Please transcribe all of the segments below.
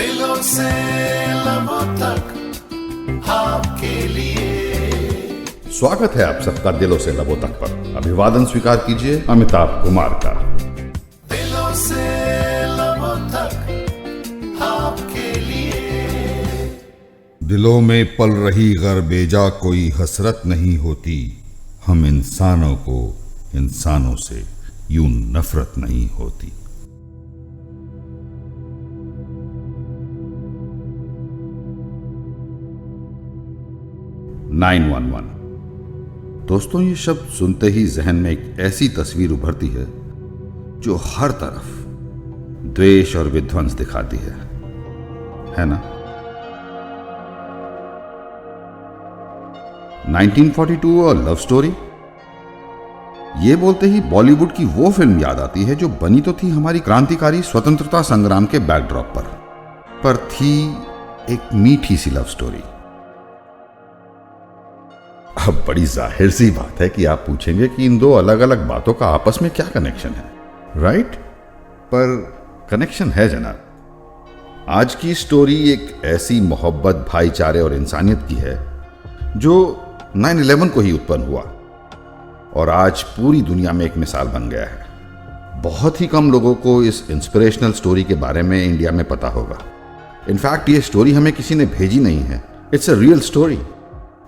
दिलों से लबों तक आपके लिए। स्वागत है आप सबका दिलों से लबों तक पर। अभिवादन स्वीकार कीजिए अमिताभ कुमार का। दिलों से लबों तक आपके लिए। दिलों में पल रही गरबेजा कोई हसरत नहीं होती। हम इंसानों को इंसानों से यूं नफरत नहीं होती। दोस्तों, ये शब्द सुनते ही जहन में एक ऐसी तस्वीर उभरती है जो हर तरफ द्वेष और विध्वंस दिखाती है ना? 1942 और लव स्टोरी, ये बोलते ही बॉलीवुड की वो फिल्म याद आती है जो बनी तो थी हमारी क्रांतिकारी स्वतंत्रता संग्राम के बैकड्रॉप पर थी एक मीठी सी लव स्टोरी। अब बड़ी जाहिर सी बात है कि आप पूछेंगे कि इन दो अलग अलग बातों का आपस में क्या कनेक्शन है, राइट? पर कनेक्शन है जनाब। आज की स्टोरी एक ऐसी मोहब्बत, भाईचारे और इंसानियत की है जो 9/11 को ही उत्पन्न हुआ और आज पूरी दुनिया में एक मिसाल बन गया है। बहुत ही कम लोगों को इस इंस्पिरेशनल स्टोरी के बारे में इंडिया में पता होगा। इनफैक्ट ये स्टोरी हमें किसी ने भेजी नहीं है, इट्स अ रियल स्टोरी।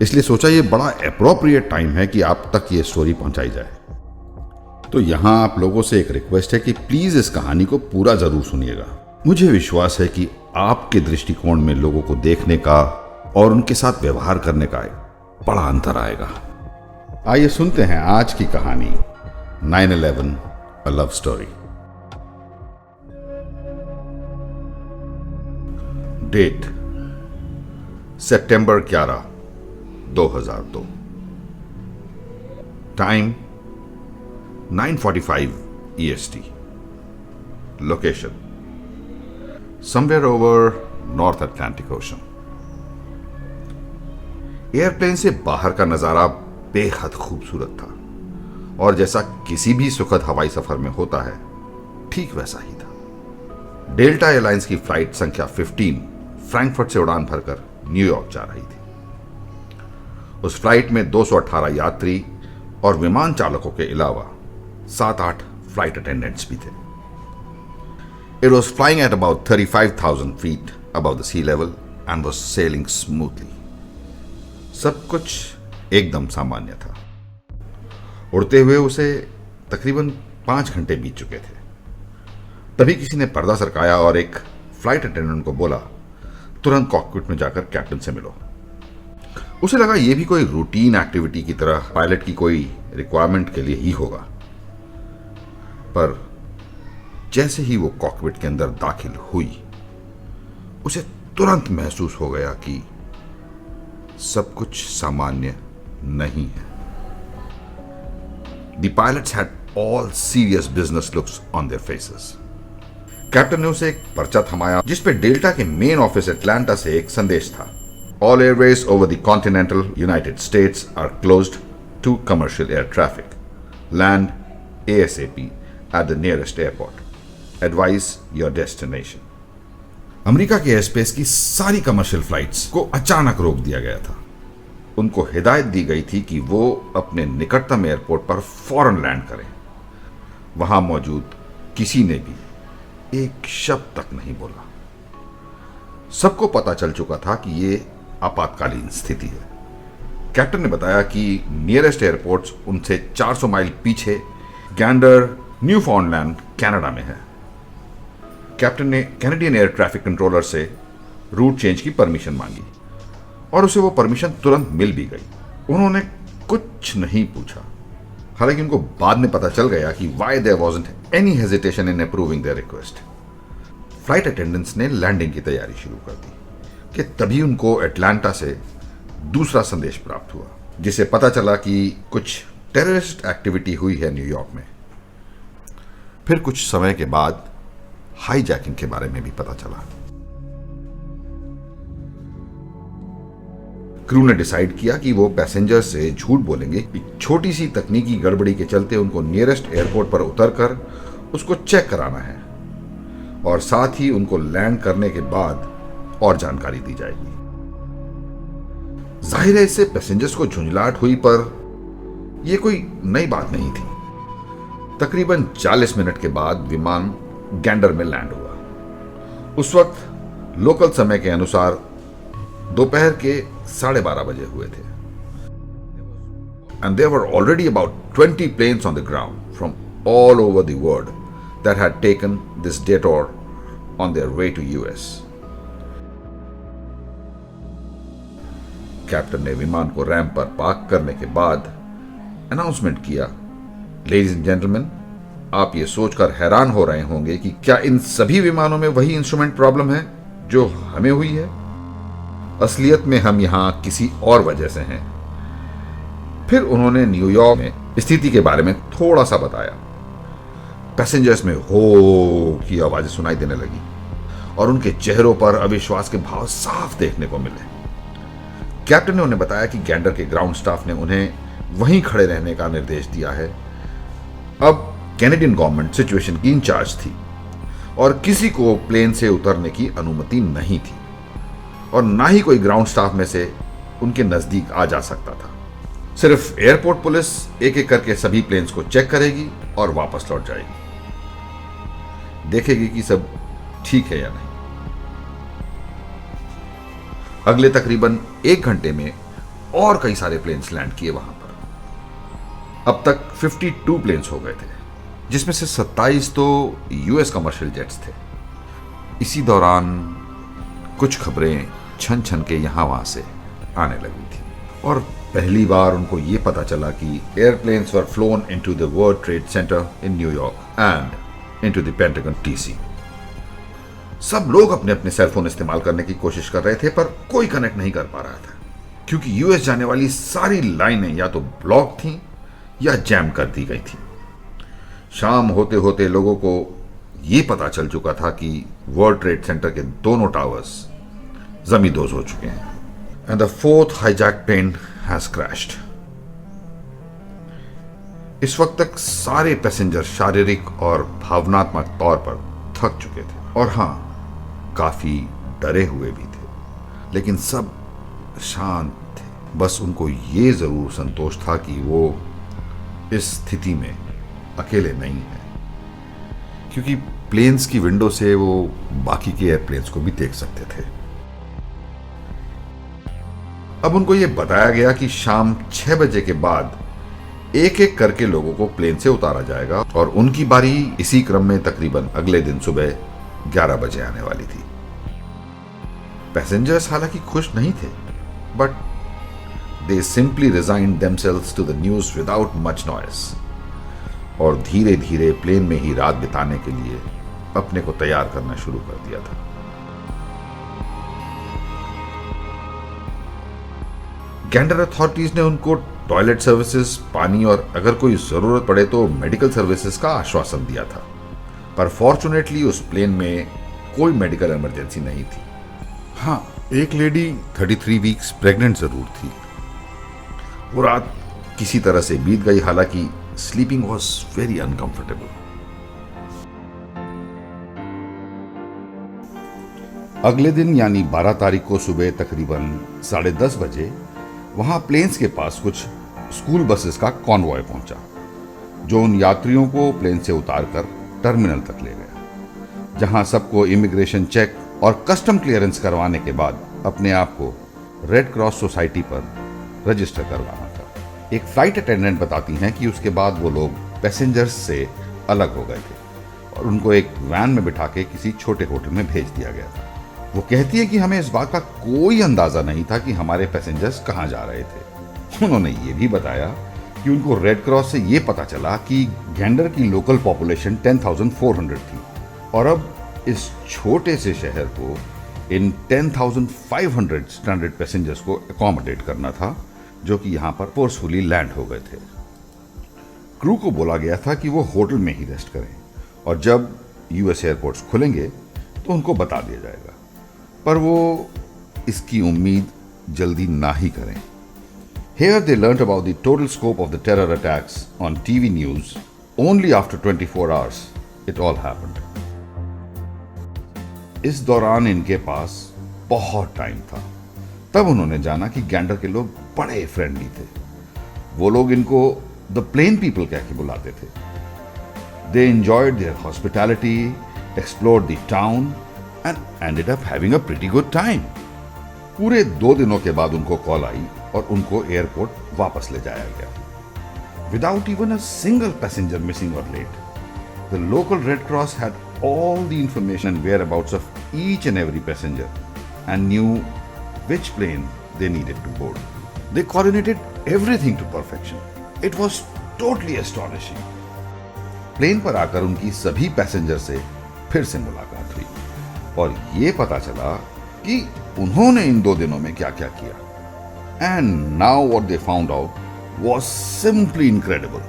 इसलिए सोचा ये बड़ा एप्रोप्रिएट टाइम है कि आप तक ये स्टोरी पहुंचाई जाए। तो यहां आप लोगों से एक रिक्वेस्ट है कि प्लीज इस कहानी को पूरा जरूर सुनिएगा। मुझे विश्वास है कि आपके दृष्टिकोण में लोगों को देखने का और उनके साथ व्यवहार करने का एक बड़ा अंतर आएगा। आइए सुनते हैं आज की कहानी 9/11 अ लव स्टोरी। डेट सितंबर 11, 2002। Time 9:45 EST। Location somewhere over North Atlantic Ocean. Airplane से बाहर का नजारा बेहद खूबसूरत था और जैसा किसी भी सुखद हवाई सफर में होता है ठीक वैसा ही था। डेल्टा एयरलाइंस की फ्लाइट संख्या 15 फ्रैंकफर्ट से उड़ान भरकर न्यूयॉर्क जा रही थी। उस फ्लाइट में 218 यात्री और विमान चालकों के अलावा 7-8 फ्लाइट अटेंडेंट्स भी थे। It was flying at about 35,000 feet above the sea level and was sailing smoothly. सब कुछ एकदम सामान्य था। उड़ते हुए उसे तकरीबन 5 घंटे बीत चुके थे। तभी किसी ने पर्दा सरकाया और एक फ्लाइट अटेंडेंट को बोला, तुरंत कॉकपिट में जाकर कैप्टन से मिलो। उसे लगा यह भी कोई रूटीन एक्टिविटी की तरह पायलट की कोई रिक्वायरमेंट के लिए ही होगा। पर जैसे ही वो कॉकपिट के अंदर दाखिल हुई, उसे तुरंत महसूस हो गया कि सब कुछ सामान्य नहीं है। The pilots had all serious business looks on their faces. Captain ने उसे एक पर्चा थमाया जिस पे डेल्टा के मेन ऑफिस एटलांटा से एक संदेश था। All airways over the continental United States are closed to commercial air traffic. Land ASAP at the nearest airport. Advise your destination. America के एयरस्पेस की सारी कमर्शियल फ्लाइट्स को अचानक रोक दिया गया था। उनको हिदायत दी गई थी कि वो अपने निकटतम एयरपोर्ट पर फौरन लैंड करें। वहां मौजूद किसी ने भी एक शब्द तक नहीं बोला। सबको पता चल चुका था कि ये आपातकालीन स्थिति है। कैप्टन ने बताया कि नियरेस्ट एयरपोर्ट्स उनसे 400 माइल पीछे गैंडर, न्यूफाउंडलैंड, कनाडा में है। कैप्टन ने कैनेडियन एयर ट्रैफिक कंट्रोलर से रूट चेंज की परमिशन मांगी और उसे वो परमिशन तुरंत मिल भी गई। उन्होंने कुछ नहीं पूछा। हालांकि उनको बाद में पता चल गया कि why there wasn't any hesitation in approving their request. Flight attendants ने लैंडिंग की तैयारी शुरू कर दी कि तभी उनको अटलांटा से दूसरा संदेश प्राप्त हुआ जिसे पता चला कि कुछ टेररिस्ट एक्टिविटी हुई है न्यूयॉर्क में। फिर कुछ समय के बाद हाईजैकिंग के बारे में भी पता चला। क्रू ने डिसाइड किया कि वो पैसेंजर से झूठ बोलेंगे कि छोटी सी तकनीकी गड़बड़ी के चलते उनको नियरेस्ट एयरपोर्ट पर उतरकर उसको चेक कराना है और साथ ही उनको लैंड करने के बाद और जानकारी दी जाएगी। जाहिर है इससे पैसेंजर्स को झुंझलाहट हुई, पर यह कोई नई बात नहीं थी। तकरीबन 40 मिनट के बाद विमान गैंडर में लैंड हुआ। उस वक्त लोकल समय के अनुसार दोपहर के 12:30 बजे हुए थे। And there were already about 20 planes on the ground from all over the world that had taken this detour on their way to US. Captain ने विमान को रैंप पर पार्क करने के बाद अनाउंसमेंट किया, लेडीज एंड जेंटलमैन, आप ये सोचकर हैरान हो रहे होंगे कि क्या इन सभी विमानों में वही इंस्ट्रूमेंट प्रॉब्लम है जो हमें हुई है। असलियत में हम यहां किसी और वजह से हैं। फिर उन्होंने न्यूयॉर्क में स्थिति के बारे में थोड़ा सा बताया। पैसेंजर्स में हो की आवाजें सुनाई देने लगी और उनके चेहरों पर अविश्वास के भाव साफ देखने को मिले। कैप्टन ने उन्हें बताया कि गैंडर के ग्राउंड स्टाफ ने उन्हें वहीं खड़े रहने का निर्देश दिया है। अब कैनेडियन गवर्नमेंट सिचुएशन की इंचार्ज थी और किसी को प्लेन से उतरने की अनुमति नहीं थी और ना ही कोई ग्राउंड स्टाफ में से उनके नजदीक आ जा सकता था। सिर्फ एयरपोर्ट पुलिस एक एक करके सभी प्लेन्स को चेक करेगी और वापस लौट जाएगी, देखेगी कि सब ठीक है या नहीं। अगले तकरीबन 1 घंटे में और कई सारे प्लेन्स लैंड किए वहां पर। अब तक 52 प्लेन्स हो गए थे, जिसमें से 27 तो यूएस कमर्शियल जेट्स थे। इसी दौरान कुछ खबरें छन छन के यहां वहां से आने लगी थी और पहली बार उनको यह पता चला कि airplanes were phloem into the world trade centre in New York and into the pentagon TC. सब लोग अपने अपने सेलफोन इस्तेमाल करने की कोशिश कर रहे थे, पर कोई कनेक्ट नहीं कर पा रहा था क्योंकि यूएस जाने वाली सारी लाइनें या तो ब्लॉक थीं या जैम कर दी गई थी। शाम होते होते लोगों को यह पता चल चुका था कि वर्ल्ड ट्रेड सेंटर के दोनों टावर्स जमींदोज हो चुके हैं and the 4th hijack plane has crashed. इस वक्त तक सारे पैसेंजर शारीरिक और भावनात्मक तौर पर थक चुके थे और हां, काफी डरे हुए भी थे, लेकिन सब शांत थे। बस उनको ये जरूर संतोष था कि वो इस स्थिति में अकेले नहीं है, क्योंकि प्लेन्स की विंडो से वो बाकी के एयरप्लेन्स को भी देख सकते थे। अब उनको यह बताया गया कि शाम 6 बजे के बाद एक एक करके लोगों को प्लेन से उतारा जाएगा और उनकी बारी इसी क्रम में तकरीबन अगले दिन सुबह 11 बजे आने वाली थी। पैसेंजर्स हालांकि खुश नहीं थे, but they simply resigned themselves to the news without much noise और धीरे धीरे प्लेन में ही रात बिताने के लिए अपने को तैयार करना शुरू कर दिया था। गैंडर अथॉरिटीज ने उनको टॉयलेट सर्विसेज, पानी और अगर कोई जरूरत पड़े तो मेडिकल सर्विसेज का आश्वासन दिया था, पर फॉर्चुनेटली उस प्लेन में कोई मेडिकल इमरजेंसी नहीं थी। हाँ, एक लेडी 33 वीक्स प्रेग्नेंट जरूर थी। वो रात किसी तरह से बीत गई, हालांकि स्लीपिंग वॉज वेरी अनकंफर्टेबल। अगले दिन यानी 12 तारीख को सुबह तकरीबन 10:30 बजे वहां प्लेन्स के पास कुछ स्कूल बसेस का कॉन्वॉय पहुंचा, जो उन यात्रियों को प्लेन से उतारकर टर्मिनल तक ले गया, जहां सबको इमिग्रेशन चेक और कस्टम क्लियरेंस करवाने के बाद अपने आप को रेड क्रॉस सोसाइटी पर रजिस्टर करवाना था। एक फ्लाइट अटेंडेंट बताती हैं कि उसके बाद वो लोग पैसेंजर्स से अलग हो गए थे और उनको एक वैन में बिठा के किसी छोटे होटल में भेज दिया गया था। वो कहती है कि हमें इस बात का कोई अंदाजा नहीं था कि हमारे पैसेंजर्स कहाँ जा रहे थे। उन्होंने ये भी बताया कि उनको रेड क्रॉस से ये पता चला कि गैंडर की लोकल पॉपुलेशन 10,400 थी और अब इस छोटे से शहर को इन 10,500 स्टैंडर्ड पैसेंजर्स को अकोमोडेट करना था, जो कि यहां पर फोर्सफुली लैंड हो गए थे। क्रू को बोला गया था कि वो होटल में ही रेस्ट करें और जब यूएस एयरपोर्ट्स खुलेंगे तो उनको बता दिया जाएगा, पर वो इसकी उम्मीद जल्दी ना ही करें। Here they learnt about the total scope of the terror attacks on TV news only after 24 hours it all happened. इस दौरान इनके पास बहुत टाइम था। तब उन्होंने जाना कि गैंडर के लोग बड़े फ्रेंडली थे। वो लोग इनको द प्लेन पीपल कह के बुलाते थे। They enjoyed their hospitality, explored the town and ended up having a pretty good time. पूरे 2 दिनों के बाद उनको कॉल आई और उनको एयरपोर्ट वापस ले जाया गया। Without even a single passenger missing और late, the local Red Cross had all the information and whereabouts of each and every passenger and knew which plane they needed to board. They coordinated everything to perfection. It was totally astonishing. Plane पर आकर उनकी सभी passenger से फिर से मुलाकात हुई और ये पता चला कि उन्होंने इन 2 दिनों में क्या क्या किया। And now what they found out was simply incredible.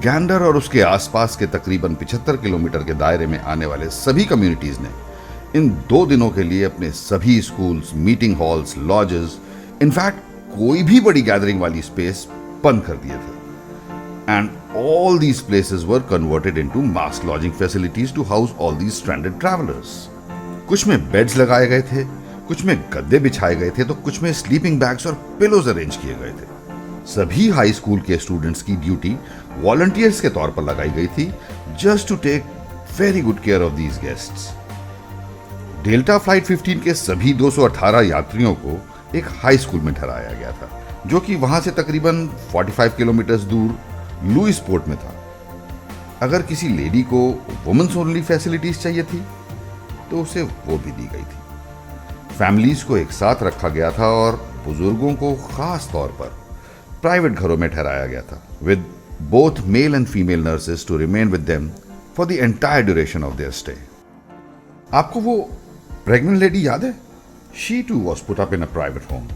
Gander और उसके आसपास के तकरीबन 75 किलोमीटर के दायरे में आने वाले सभी कम्युनिटीज ने इन 2 दिनों के लिए अपने सभी schools, meeting halls, lodges, in fact कोई भी बड़ी गैदरिंग वाली स्पेस बंद कर दिए थे। And all these places were converted into mass lodging facilities to house all these stranded travellers. कुछ में बेड्स लगाए गए थे, कुछ में गद्दे बिछाए गए थे, तो कुछ में स्लीपिंग बैग्स और पिलोज अरेंज किए गए थे। सभी हाई स्कूल के स्टूडेंट्स की ड्यूटी वॉलंटियर्स के तौर पर लगाई गई थी, just to take very good care of these guests. Delta flight 15 के सभी 218 यात्रियों को एक हाई स्कूल में ठहराया गया था, जो कि वहां से तकरीबन 45 किलोमीटर दूर लुइस पोर्ट में था। अगर किसी लेडी को वुमेन्स ओनली फैसिलिटीज चाहिए थी तो उसे वो भी दी गई थी। फैमिलीज को एक साथ रखा गया था और बुजुर्गों को खास तौर पर प्राइवेट घरों में ठहराया गया था, with both male and female nurses to remain with them for the entire duration of their stay. आपको वो प्रेग्नेंट लेडी याद है? She too was put up in a private home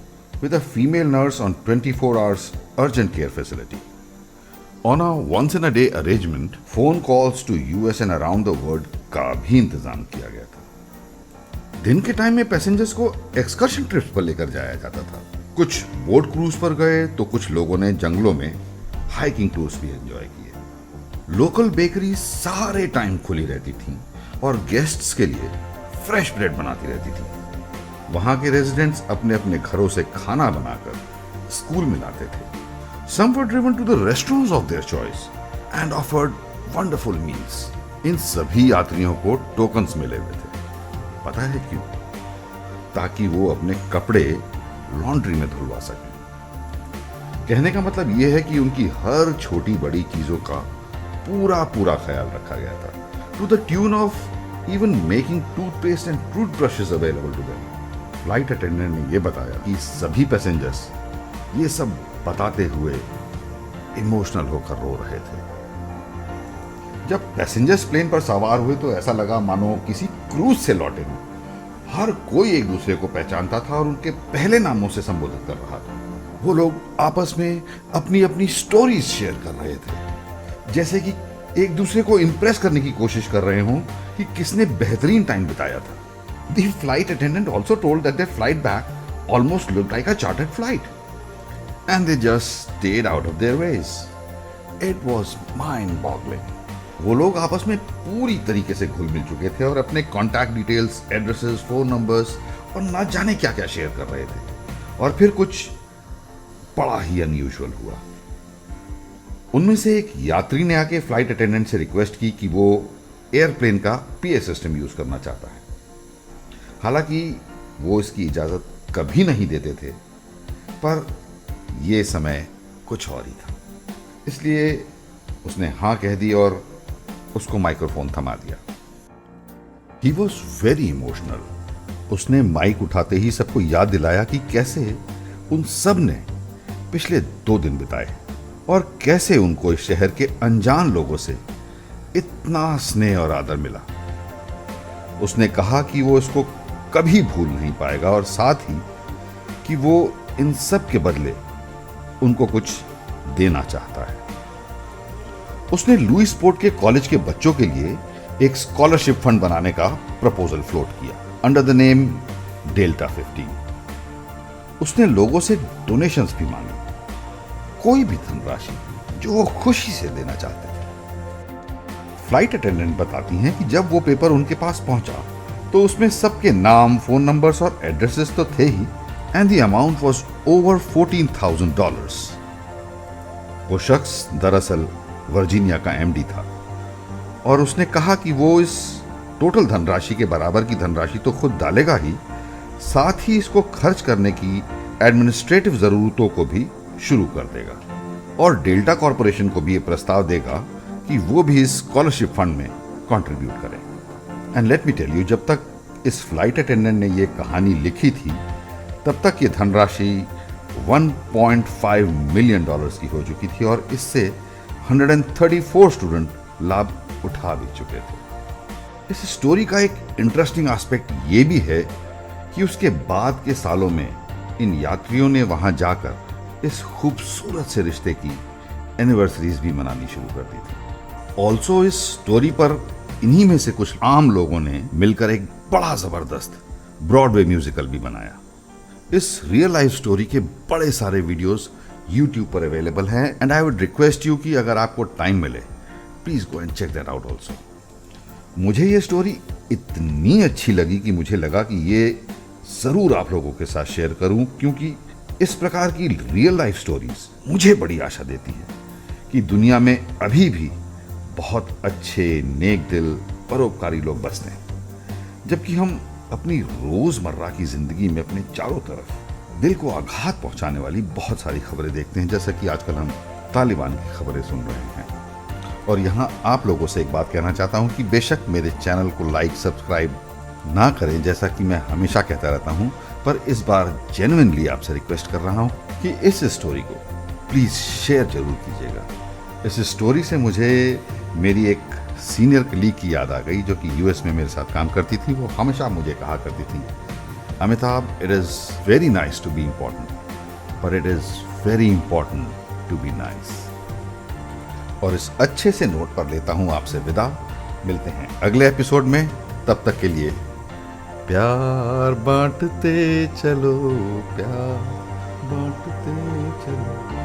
with a female nurse on 24 hours urgent care facility. On a once in a day arrangement, phone calls to US and around the world का भी इंतजाम किया गया था। दिन के time में passengers को एक्सकर्शन ट्रिप्स पर लेकर जाया जाता था। कुछ बोट क्रूज पर गए तो कुछ लोगों ने जंगलों में हाइकिंग टूर्स भी एंजॉय किए। लोकल बेकरी सारे टाइम खुली रहती थी और गेस्ट्स के लिए फ्रेश ब्रेड बनाती रहती थी। वहां के रेजिडेंट्स अपने अपने घरों से खाना बनाकर स्कूल में लाते थे। Some were driven to the restaurants of their choice and offered wonderful meals. इन सभी यात्रियों को टोकन्स मिले हुए थे। पता है क्यों? ताकि वो अपने कपड़े लॉन्ड्री में धुलवा सकें। कहने का मतलब यह है कि उनकी हर छोटी बड़ी चीजों का पूरा पूरा ख्याल रखा गया था, to the tune of even making toothpaste and toothbrushes available to them. Flight attendant ने यह बताया कि सभी पैसेंजर्स ये सब बताते हुए इमोशनल होकर रो रहे थे। जब पैसेंजर्स प्लेन पर सवार हुए तो ऐसा लगा मानो किसी क्रूज से लौटे हों। हर कोई एक दूसरे को पहचानता था और उनके पहले नामों से संबोधित कर रहा था। वो लोग आपस में अपनी अपनी स्टोरीज शेयर कर रहे थे, जैसे कि एक दूसरे को इंप्रेस करने की कोशिश कर रहे हों कि किसने बेहतरीन टाइम बिताया था। The flight attendant also told that their flight back almost looked like a chartered flight. And they just stayed out of their ways. It was mind-boggling. वो लोग आपस में पूरी तरीके से घुल मिल चुके थे और अपने contact details, addresses, phone numbers और ना जाने क्या क्या शेयर कर रहे थे। और फिर कुछ बड़ा ही अनयूजुअल हुआ। उनमें से एक यात्री ने आके फ्लाइट अटेंडेंट से रिक्वेस्ट की कि वो एयरप्लेन का PA सिस्टम यूज करना चाहता है। हालांकि वो इसकी इजाजत कभी नहीं देते थे, पर यह समय कुछ और ही था, इसलिए उसने हाँ कह दी और उसको माइक्रोफोन थमा दिया। He was very emotional. उसने माइक उठाते ही सबको याद दिलाया कि कैसे उन सब ने पिछले 2 दिन बिताए और कैसे उनको इस शहर के अनजान लोगों से इतना स्नेह और आदर मिला। उसने कहा कि वो इसको कभी भूल नहीं पाएगा और साथ ही कि वो इन सब के बदले उनको कुछ देना चाहता है। उसने लुइस पोर्ट के कॉलेज के बच्चों के लिए एक स्कॉलरशिप फंड बनाने का प्रपोजल फ्लोट किया अंडर द नेम डेल्टा 15। उसने लोगों से डोनेशंस भी मांगे, कोई भी धनराशि जो वो खुशी से देना चाहते थे। फ्लाइट अटेंडेंट बताती हैं कि जब वो पेपर उनके पास पहुंचा तो उसमें सबके नाम, फोन नंबर्स और एड्रेसेस तो थे ही, and the amount was over $14,000। वो शख्स दरअसल वर्जीनिया का एमडी था और उसने कहा कि वो इस टोटल धनराशि के बराबर की धनराशि तो खुद डालेगा ही, साथ ही इसको खर्च करने की एडमिनिस्ट्रेटिव जरूरतों को भी शुरू कर देगा और डेल्टा कॉरपोरेशन को भी ये प्रस्ताव देगा कि वो भी इस स्कॉलरशिप फंड में कंट्रीब्यूट करें। And let me tell you, जब तक इस फ्लाइट अटेंडेंट ने ये कहानी लिखी थी तब तक ये धनराशि $1.5 मिलियन की हो चुकी थी और इससे 134 स्टूडेंट लाभ उठा भी चुके थे। इस स्टोरी का एक इंटरेस्टिंग एस्पेक्ट ये भी है कि उसके बाद के सालों में इन यात्रियों ने वहां जाकर इस खूबसूरत से रिश्ते की एनिवर्सरीज भी मनानी शुरू कर दी थी। ऑल्सो इस स्टोरी पर इन्हीं में से कुछ आम लोगों ने मिलकर एक बड़ा जबरदस्त ब्रॉडवे म्यूजिकल भी बनाया। इस रियल लाइफ स्टोरी के बड़े सारे वीडियोस YouTube पर अवेलेबल हैं and I would request you कि अगर आपको टाइम मिले please go and check that out also. मुझे ये स्टोरी इतनी अच्छी लगी कि मुझे लगा कि ये जरूर आप लोगों के साथ शेयर करूं, क्योंकि इस प्रकार की रियल लाइफ स्टोरीज मुझे बड़ी आशा देती है कि दुनिया में अभी भी बहुत अच्छे, नेक दिल, परोपकारी लोग बसते हैं, जबकि हम अपनी रोजमर्रा की जिंदगी में अपने चारों तरफ दिल को आघात पहुंचाने वाली बहुत सारी खबरें देखते हैं, जैसा कि आजकल हम तालिबान की खबरें सुन रहे हैं। और यहाँ आप लोगों से एक बात कहना चाहता हूँ कि बेशक मेरे चैनल को लाइक, सब्सक्राइब ना करें, जैसा कि मैं हमेशा कहता रहता हूँ, पर इस बार जेन्युइनली आपसे रिक्वेस्ट कर रहा हूँ कि इस स्टोरी को प्लीज शेयर जरूर कीजिएगा। इस स्टोरी से मुझे मेरी एक सीनियर कलीग की याद आ गई जो कि यूएस में मेरे साथ काम करती थी। वो हमेशा मुझे कहा करती थी, Amitabh, it is very nice to be important, पर it is very important to be nice. और इस अच्छे से नोट पर लेता हूं आपसे विदा। मिलते हैं अगले एपिसोड में, तब तक के लिए प्यार बांटते चलो, प्यार बांटते चलो।